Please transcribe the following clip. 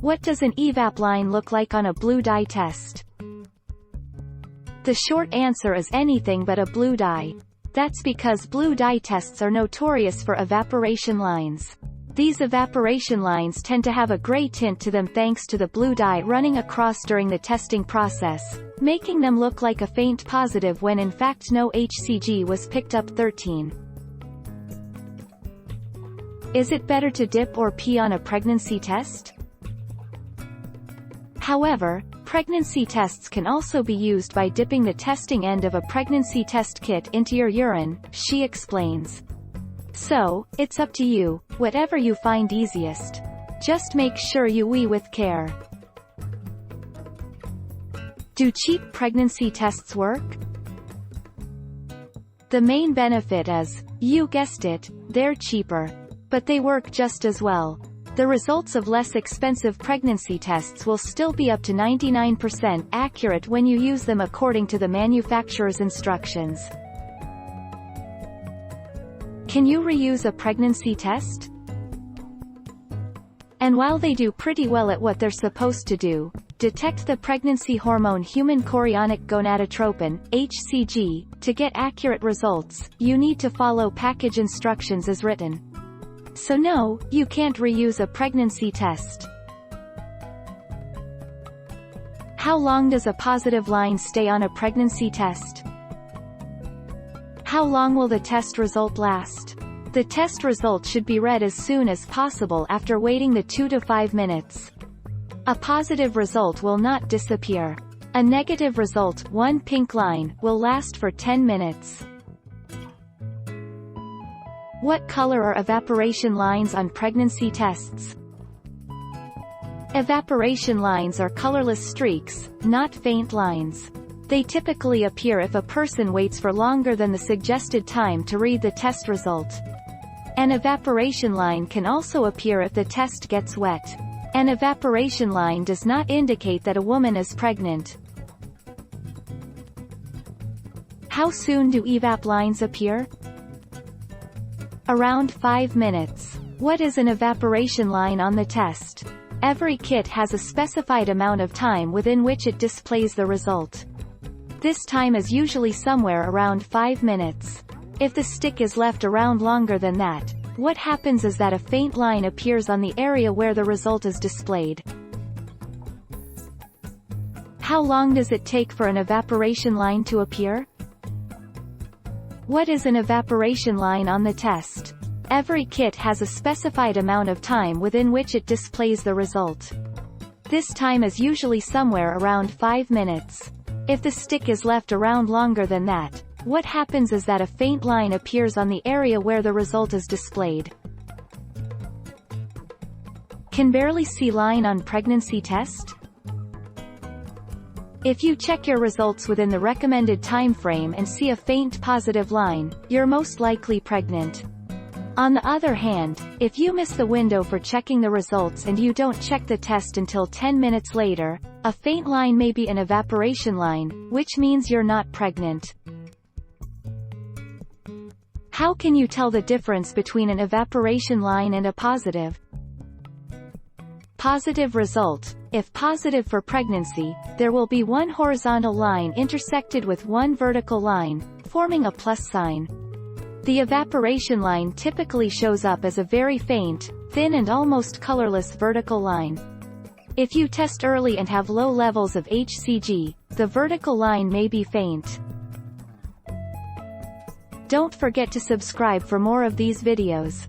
What does an EVAP line look like on a blue dye test? The short answer is anything but a blue dye. That's because blue dye tests are notorious for evaporation lines. These evaporation lines tend to have a gray tint to them thanks to the blue dye running across during the testing process, making them look like a faint positive when in fact no HCG was picked up. 13. Is it better to dip or pee on a pregnancy test? However, pregnancy tests can also be used by dipping the testing end of a pregnancy test kit into your urine, she explains. So, it's up to you, whatever you find easiest. Just make sure you wee with care. Do cheap pregnancy tests work? The main benefit is, you guessed it, they're cheaper. But they work just as well. The results of less expensive pregnancy tests will still be up to 99% accurate when you use them according to the manufacturer's instructions. Can you reuse a pregnancy test? And while they do pretty well at what they're supposed to do, detect the pregnancy hormone human chorionic gonadotropin, HCG, to get accurate results, you need to follow package instructions as written. So no, you can't reuse a pregnancy test. How long does a positive line stay on a pregnancy test? How long will the test result last? The test result should be read as soon as possible after waiting the 2 to 5 minutes. A positive result will not disappear. A negative result, one pink line, will last for 10 minutes. What color are evaporation lines on pregnancy tests? Evaporation lines are colorless streaks, not faint lines. They typically appear if a person waits for longer than the suggested time to read the test result. An evaporation line can also appear if the test gets wet. An evaporation line does not indicate that a woman is pregnant. How soon do EVAP lines appear? Around 5 minutes. What is an evaporation line on the test? Every kit has a specified amount of time within which it displays the result. This time is usually somewhere around 5 minutes. If the stick is left around longer than that, what happens is that a faint line appears on the area where the result is displayed. How long does it take for an evaporation line to appear? What is an evaporation line on the test? Every kit has a specified amount of time within which it displays the result. This time is usually somewhere around 5 minutes. If the stick is left around longer than that, what happens is that a faint line appears on the area where the result is displayed. Can barely see line on pregnancy test? If you check your results within the recommended time frame and see a faint positive line, you're most likely pregnant. On the other hand, if you miss the window for checking the results and you don't check the test until 10 minutes later, a faint line may be an evaporation line, which means you're not pregnant. How can you tell the difference between an evaporation line and a positive? Positive result. If positive for pregnancy, there will be one horizontal line intersected with one vertical line, forming a plus sign. The evaporation line typically shows up as a very faint, thin and almost colorless vertical line. If you test early and have low levels of HCG, the vertical line may be faint. Don't forget to subscribe for more of these videos.